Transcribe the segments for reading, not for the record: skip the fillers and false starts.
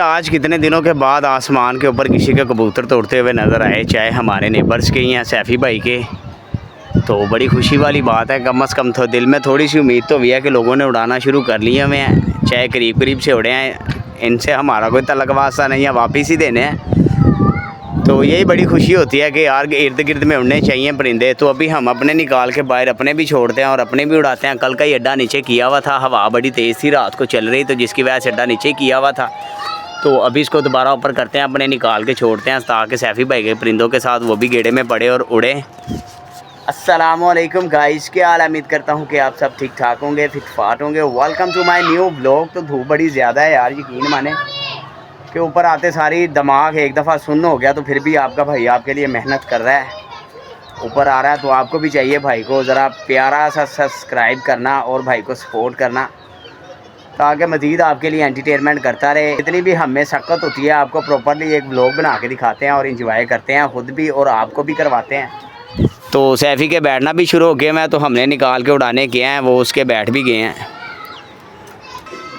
आज कितने दिनों के बाद आसमान के ऊपर किसी के कबूतर तोड़ते हुए नज़र आए, चाहे हमारे नेबर्स के या सैफ़ी भाई के। तो बड़ी खुशी वाली बात है। कम से कम तो दिल में थोड़ी सी उम्मीद तो हुई है कि लोगों ने उड़ाना शुरू कर लिया हुए हैं, चाहे करीब करीब से उड़े हैं। इनसे हमारा कोई तलक वास्ता नहीं है, वापस ही देने हैं। तो यही बड़ी खुशी होती है कि यार इर्द गिर्द में उड़ने चाहिए परिंदे। तो अभी हम अपने निकाल के बाहर अपने भी छोड़ते हैं और अपने भी उड़ाते हैं। कल का ही अड्डा नीचे किया हुआ था, हवा बड़ी तेज़ थी, रात को चल रही, तो जिसकी वजह से अड्डा नीचे किया हुआ था। तो अभी इसको दोबारा ऊपर करते हैं, अपने निकाल के छोड़ते हैं ताकि सैफ़ी भाई के परिंदों के साथ वो भी गेड़े में पड़े और उड़े। अस्सलामुअलैकुम गाइस, क्या हाल है? उम्मीद करता हूँ कि आप सब ठीक ठाक होंगे, फिट फाट होंगे। Welcome to my new blog. तो धूप बड़ी ज़्यादा है यार, यकीन माने कि ऊपर आते सारी दिमाग एक दफ़ा सुन्न हो गया। तो फिर भी आपका भाई आपके लिए मेहनत कर रहा है, ऊपर आ रहा है। तो आपको भी चाहिए भाई को ज़रा प्यारा सा सब्सक्राइब करना और भाई को सपोर्ट करना, ताकि मज़ीद आपके लिए एंटरटेनमेंट करता रहे। इतनी भी हमें शक्कत होती है, आपको प्रॉपरली एक ब्लॉग बना के दिखाते हैं और इंजॉय करते हैं खुद भी और आपको भी करवाते हैं। तो सैफ़ी के बैठना भी शुरू हो गया मैं, तो हमने निकाल के उड़ाने किए हैं, वो उसके बैठ भी गए हैं।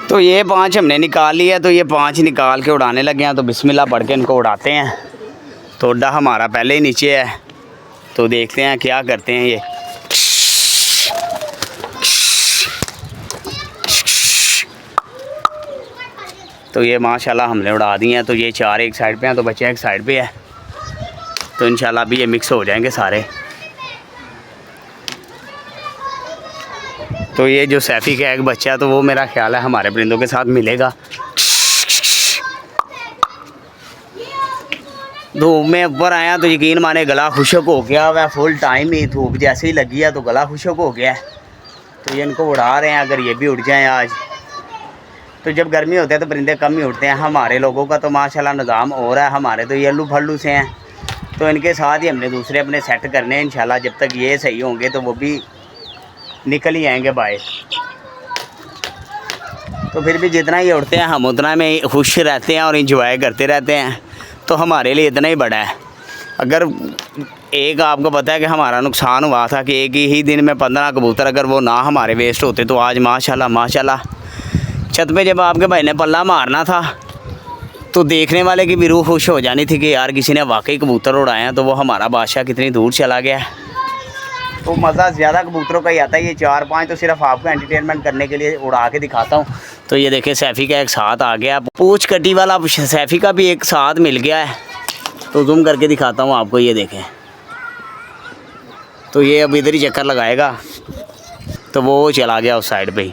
तो ये 5 हमने निकाल लिया, तो ये 5 निकाल के उड़ाने लगे हैं। तो बिस्मिल्लाह पढ़ के इनको उड़ाते हैं। तो अड्डा हमारा पहले ही नीचे है, तो देखते हैं क्या करते हैं ये। तो ये माशाल्लाह हमने उड़ा दिए हैं। तो ये 4 एक साइड पे हैं, तो बच्चे एक साइड पे है। तो इंशाल्लाह अभी ये मिक्स हो जाएंगे सारे। तो ये जो सैफ़ी का एक बच्चा है, तो वो मेरा ख्याल है हमारे परिंदों के साथ मिलेगा। धूप में ऊपर आया तो यकीन माने गला खुशक हो गया हुआ, फुल टाइम ही धूप जैसे ही लगी है तो गला खुशक हो गया है। तो ये इनको उड़ा रहे हैं, अगर ये भी उड़ जाएं आज। तो जब गर्मी होती है तो परिंदे कम ही उड़ते हैं। हमारे लोगों का तो माशाल्लाह निज़ाम हो रहा है, हमारे तो येल्लू फल्लू से हैं। तो इनके साथ ही हमने दूसरे अपने सेट करने हैं इंशाल्लाह। जब तक ये सही होंगे तो वो भी निकल ही आएंगे बाहर। तो फिर भी जितना ही उड़ते हैं हम उतना में खुश रहते हैं और इंजॉय करते रहते हैं। तो हमारे लिए इतना ही बड़ा है। अगर एक आपको पता है कि हमारा नुकसान हुआ था कि एक ही दिन में 15 कबूतर अगर वो ना हमारे वेस्ट होते, तो आज माशाल्लाह माशाल्लाह छत पे जब आपके भाई ने पल्ला मारना था तो देखने वाले की भी रूह खुश हो जानी थी कि यार किसी ने वाकई कबूतर उड़ाए हैं। तो वो हमारा बादशाह कितनी दूर चला गया। तो मज़ा ज़्यादा कबूतरों का ही आता है। ये 4-5 तो सिर्फ आपको एंटरटेनमेंट करने के लिए उड़ा के दिखाता हूँ। तो ये देखें सैफ़ी का एक साथ आ गया, पूछ कटी वाला सैफ़ी का भी एक साथ मिल गया है। तो जूम करके दिखाता हूँ आपको, ये देखें। तो ये अब इधर ही चक्कर लगाएगा, तो वो चला गया उस साइड पे ही।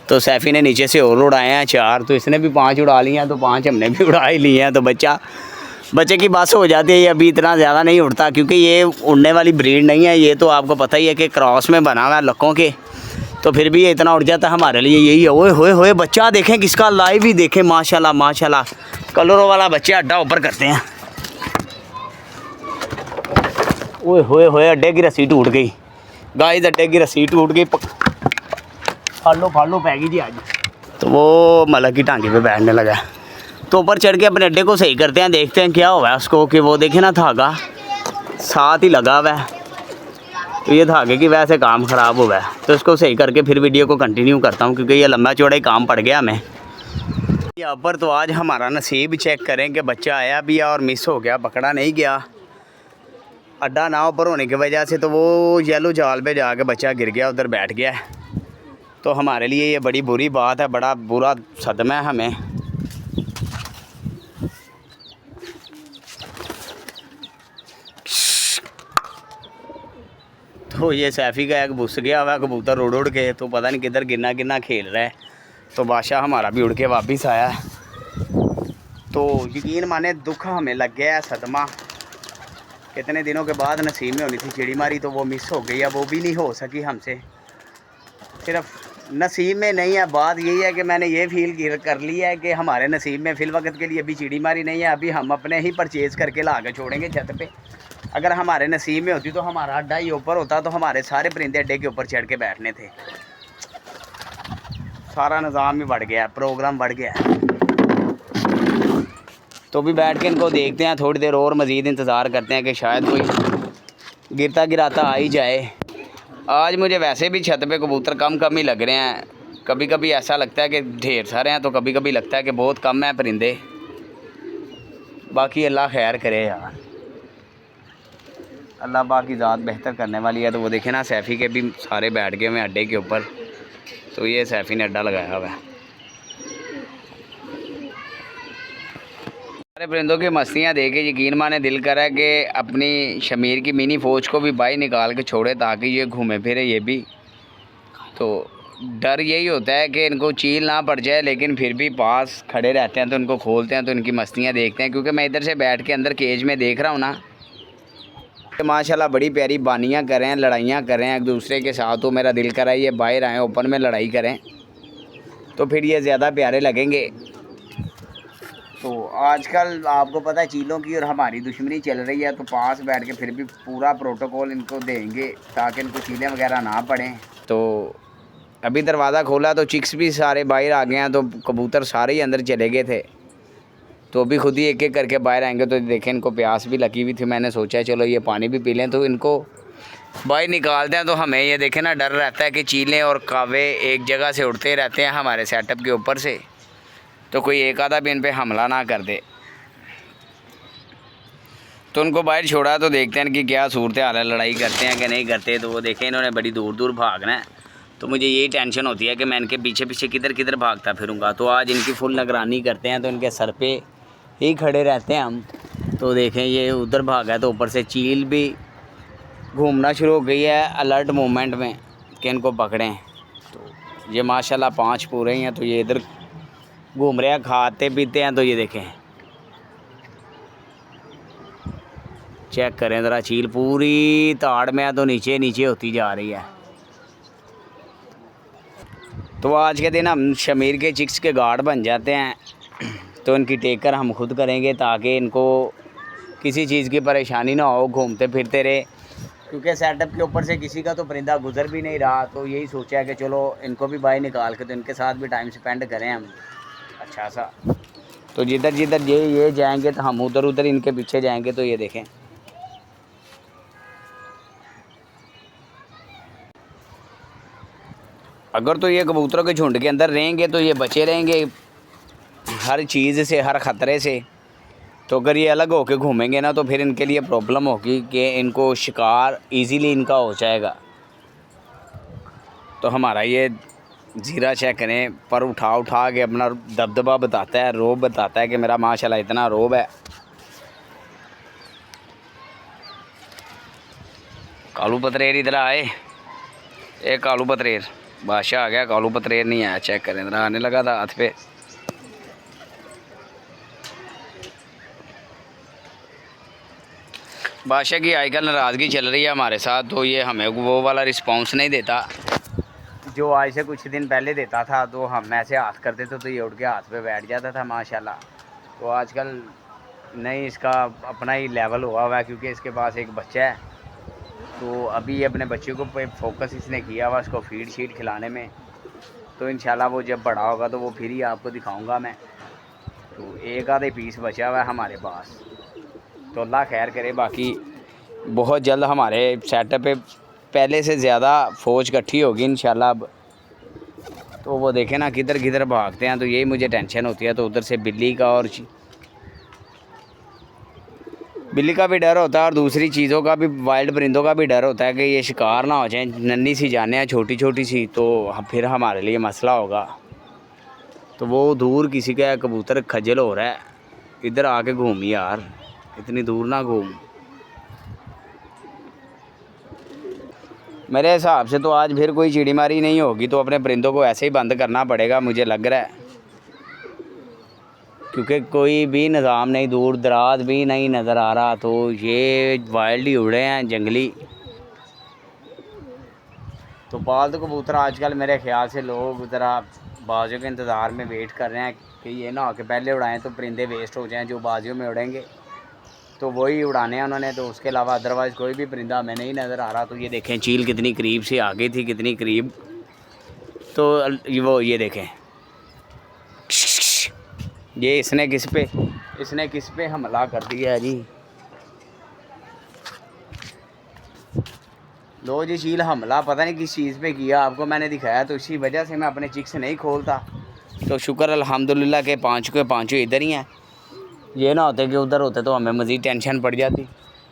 तो सैफ़ी ने नीचे से और उड़ाए हैं 4, तो इसने भी 5 उड़ा लिए हैं, तो 5 हमने भी उड़ा ही लिए हैं। तो बच्चे की बस हो जाती है। ये अभी इतना ज़्यादा नहीं उड़ता क्योंकि ये उड़ने वाली ब्रीड नहीं है। ये तो आपको पता ही है कि क्रॉस में बना हुआ है लक्कों के। तो फिर भी ये इतना उड़ जाता है हमारे लिए, यही है। ओए होए होए, बच्चा देखें किसका, लाइव ही देखें माशाल्लाह माशाल्लाह। कलरों वाला बच्चा अड्डा ऊपर करते हैं। ओए होए होए, अड्डे की रस्सी टूट गई गाइस, अड्डे की रस्सी टूट गई। फाड़ लो पैगी जी आज। तो वो मलक की टांगी पे बैठने लगा। तो ऊपर चढ़ के अपने अड्डे को सही करते हैं, देखते हैं क्या हुआ है उसको। कि वो देखे ना धागा साथ ही लगा हुआ है, तो ये धागे की वजह से काम ख़राब हुआ है। तो इसको सही करके फिर वीडियो को कंटिन्यू करता हूँ क्योंकि ये लंबा चौड़ा ही काम पड़ गया हमें यहाँ पर। तो आज हमारा नसीब चेक करें कि बच्चा आया भी और मिस हो गया, पकड़ा नहीं गया। अड्डा ना ऊपर होने की वजह से तो वो येलो जाल पे जाके बच्चा गिर गया, उधर बैठ गया। तो हमारे लिए ये बड़ी बुरी बात है, बड़ा बुरा सदमा है हमें। तो ये सैफ़ी का एक घुस गया हुआ कबूतर उड़ उड़ के, तो पता नहीं किधर गिरना खेल रहा है। तो बादशाह हमारा भी उड़ के वापस आया। तो यकीन माने दुख हमें लग गया है, सदमा। कितने दिनों के बाद नसीब में होनी थी चिड़ी मारी, तो वो मिस हो गई है, वो भी नहीं हो सकी हमसे। सिर्फ नसीब में नहीं है, बात यही है कि मैंने ये फील कर लिया है कि हमारे नसीब में फ़िल वक्त के लिए अभी चिड़ी मारी नहीं है। अभी हम अपने ही परचेज़ करके ला के छोड़ेंगे छत पे। अगर हमारे नसीब में होती तो हमारा अड्डा ही ऊपर होता, तो हमारे सारे परिंदे अड्डे के ऊपर चढ़ के बैठने थे। सारा निज़ाम ही बढ़ गया, प्रोग्राम बढ़ गया। तो भी बैठ के इनको देखते हैं थोड़ी देर और, मज़ीद इंतज़ार करते हैं कि शायद कोई गिरता गिराता आ ही जाए। आज मुझे वैसे भी छत पे कबूतर कम ही लग रहे हैं। कभी कभी ऐसा लगता है कि ढेर सारे हैं, तो कभी कभी लगता है कि बहुत कम है परिंदे। बाकी अल्लाह खैर करे यार, अल्लाह बाकी ज़ात बेहतर करने वाली है। तो वो देखे ना सैफ़ी के भी सारे बैठ गए हुए अड्डे के ऊपर। तो ये सैफ़ी ने अड्डा लगाया हुआ है। सारे परिंदों की मस्तियाँ देख के यकीन माने दिल करा कि अपनी शमीर की मिनी फ़ौज को भी बाहर निकाल के छोड़े ताकि ये घूमे फिरे ये भी। तो डर यही होता है कि इनको चील ना पड़ जाए, लेकिन फिर भी पास खड़े रहते हैं तो इनको खोलते हैं तो इनकी मस्तियाँ देखते हैं। क्योंकि मैं इधर से बैठ के अंदर केज में देख रहा हूँ ना, माशाल्लाह बड़ी प्यारी बानियाँ कर रहे हैं, लड़ाइयाँ कर रहे हैं एक दूसरे के साथ। तो मेरा दिल करा ये बाहर आएँ ओपन में लड़ाई करें तो फिर ये ज़्यादा प्यारे लगेंगे। तो आजकल आपको पता है चीलों की और हमारी दुश्मनी चल रही है, तो पास बैठ के फिर भी पूरा प्रोटोकॉल इनको देंगे ताकि इनको चीलें वगैरह ना पड़ें। तो अभी दरवाज़ा खोला तो चिक्स भी सारे बाहर आ गए हैं, तो कबूतर सारे ही अंदर चले गए थे। तो अभी खुद ही एक एक करके बाहर आएंगे। तो देखें इनको प्यास भी लगी हुई थी, मैंने सोचा चलो ये पानी भी पी लें। तो इनको बाहर निकालते हैं तो हमें ये देखें ना डर रहता है कि चीलें और कावे एक जगह से उड़ते रहते हैं हमारे सेटअप के ऊपर से, तो कोई एक आधा भी इन पर हमला ना कर दे। तो उनको बाहर छोड़ा तो देखते हैं कि क्या सूरत हाल है, लड़ाई करते हैं कि नहीं करते। तो वो देखें इन्होंने बड़ी दूर दूर भागना है। तो मुझे यही टेंशन होती है कि मैं इनके पीछे पीछे किधर किधर भागता फिरूंगा। तो आज इनकी फुल निगरानी करते हैं, तो इनके सर पे ही खड़े रहते हैं हम। तो देखें ये उधर भागा है तो ऊपर से चील भी घूमना शुरू हो गई है अलर्ट मोमेंट में कि इनको पकड़ें। तो ये माशाल्लाह 5 पूरे ही हैं। तो ये इधर घूम रहे हैं, खाते पीते हैं। तो ये देखें चेक करें ज़रा, चील पूरी ताड़ में है तो नीचे नीचे होती जा रही है। तो आज के दिन हम शमीर के चिक्स के गार्ड बन जाते हैं। तो इनकी टेकर हम खुद करेंगे ताकि इनको किसी चीज़ की परेशानी ना हो, घूमते फिरते रहे। क्योंकि सेटअप के ऊपर से किसी का तो परिंदा गुजर भी नहीं रहा। तो यही सोचा है कि चलो इनको भी बाहर निकाल के तो इनके साथ भी टाइम स्पेंड करें हम अच्छा सा। तो जिधर जिधर ये जाएंगे तो हम उधर उधर इनके पीछे जाएंगे। तो ये देखें अगर तो ये कबूतरों के झुंड के अंदर रहेंगे तो ये बचे रहेंगे हर चीज़ से, हर ख़तरे से। तो अगर ये अलग होके घूमेंगे ना तो फिर इनके लिए प्रॉब्लम होगी कि इनको शिकार इजीली इनका हो जाएगा। तो हमारा ये ज़ीरा चेक करें पर उठा उठा के अपना दबदबा बताता है, रोब बताता है कि मेरा माशाल्लाह इतना रोब है। कालू पतरेर इधर आए, एक कालू पतरेर बादशाह आ गया, कालू पतरेर नहीं आया। चेक करें इधर आने लगा था हाथ पे। बादशाह की आजकल नाराज़गी चल रही है हमारे साथ। तो ये हमें वो वाला रिस्पांस नहीं देता जो आज से कुछ दिन पहले देता था। तो हम ऐसे हाथ करते थे तो ये उठ के हाथ पे बैठ जाता था माशाल्लाह। तो आजकल नहीं, इसका अपना ही लेवल हुआ है क्योंकि इसके पास एक बच्चा है। तो अभी अपने बच्चे को पे फोकस इसने किया हुआ उसको फीड शीड खिलाने में। तो इंशाल्लाह वो जब बड़ा होगा तो वो फिर ही आपको दिखाऊंगा मैं। तो एक आधे पीस बचा हुआ है हमारे पास। तो अल्लाह खैर करे, बाकी बहुत जल्द हमारे सेटअप पे पहले से ज़्यादा फ़ौज इकट्ठी होगी इंशाल्लाह अब। तो वो देखें ना किधर किधर भागते हैं, तो यही मुझे टेंशन होती है। तो उधर से बिल्ली का और बिल्ली का भी डर होता है और दूसरी चीज़ों का भी, वाइल्ड परिंदों का भी डर होता है कि ये शिकार ना हो जाए। नन्ही सी जाने हैं छोटी छोटी सी, तो फिर हमारे लिए मसला होगा। तो वो दूर किसी का कबूतर खजल हो रहा है, इधर आके घूम यार, इतनी दूर ना घूम। मेरे हिसाब से तो आज फिर कोई चिड़ीमारी नहीं होगी। तो अपने परिंदों को ऐसे ही बंद करना पड़ेगा मुझे लग रहा है, क्योंकि कोई भी निज़ाम नहीं, दूर दराज भी नहीं नज़र आ रहा। तो ये वाइल्ड ही उड़े हैं, जंगली। तो पालतू कबूतर आजकल मेरे ख्याल से लोग ज़रा बाजियों के इंतज़ार में वेट कर रहे हैं कि ये ना हो कि पहले उड़ाएं तो परिंदे वेस्ट हो जाएं जो बाजियों में उड़ेंगे। तो वही उड़ाने हैं उन्होंने। तो उसके अलावा अदरवाइज़ कोई भी परिंदा हमें नहीं नज़र आ रहा। तो ये देखें चील कितनी करीब से आ गई थी, कितनी करीब। तो वो ये देखें ये इसने किस पे हमला कर दिया है जी। लो जी चील हमला पता नहीं किस चीज़ पे किया, आपको मैंने दिखाया। तो इसी वजह से मैं अपने चिक्स नहीं खोलता। तो शुक्र अल्हम्दुलिल्लाह के पाँचों इधर ही हैं। ये ना होते कि उधर होते तो हमें मज़ीद टेंशन पड़ जाती।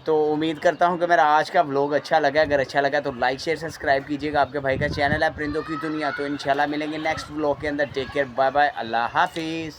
तो उम्मीद करता हूँ कि मेरा आज का व्लॉग अच्छा लगा। अगर अच्छा लगा तो लाइक शेयर सब्सक्राइब कीजिएगा। आपके भाई का चैनल है परिंदों की दुनिया। तो इंशाल्लाह मिलेंगे नेक्स्ट व्लॉग के अंदर। टेक केयर, बाय बाय, अल्लाह हाफिज़।